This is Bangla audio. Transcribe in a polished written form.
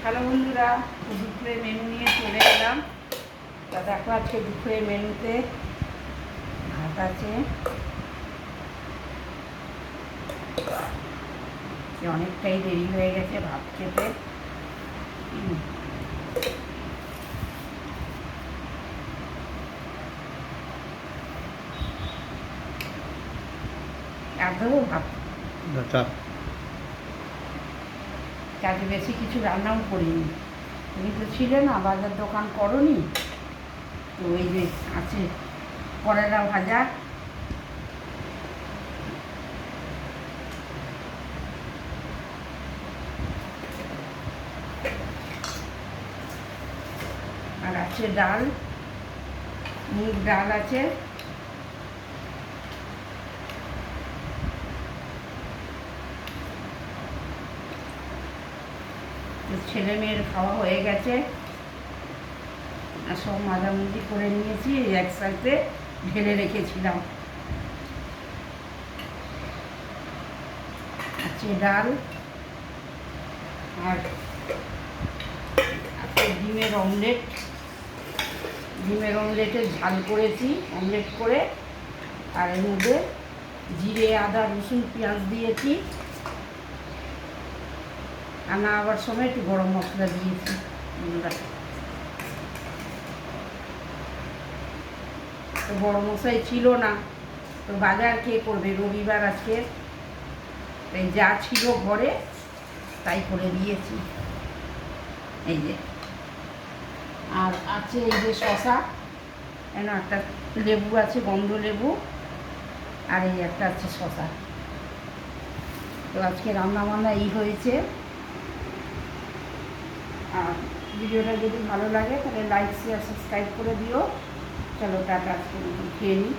হ্যালো বন্ধুরা, দুপুরের মেনু নিয়ে চলে এলাম। তা দেখো আজকে দুপুরের মেনুতে ভাত আছে, অনেকটাই দেরি হয়ে গেছে ভাত খেতে। আর দেবো ভাত, কাজে বেশি কিছু রান্নাও করিনি। তুমি তো ছিলে না, বাজার দোকান করনি, তো ওই যে আছে করলা ভাজা, আর আছে ডাল, মুগ ডাল আছে, ছেলে মেয়ের খাওয়া হয়ে গেছে আর সব মাঝামুঝি করে নিয়েছি, একসাথে ঢেলে রেখেছিলাম। আছে ডাল আর আছে ডিমের অমলেট। ডিমের অমলেটের ঝাল করেছি, অমলেট করে, আর এর মধ্যে জিরে আদা রসুন পেঁয়াজ দিয়েছি, আর না আবার সময় একটু গরম মশলা দিয়েছি। তো বড় মশাই ছিল না, তো বাজার কে করবে, রবিবার আজকে, তাই যা ছিল ঘরে তাই করে দিয়েছি। এই যে আর আছে এই যে শশা, কেন একটা লেবু আছে, গন্ধ লেবু, আর এই একটা আছে শশা। তো আজকে রান্নাবান্না এই হয়েছে। আর ভিডিওটা যদি ভালো লাগে তাহলে লাইক শেয়ার সাবস্ক্রাইব করে দিও। চলো টাটা, আজকে খেয়ে নিই।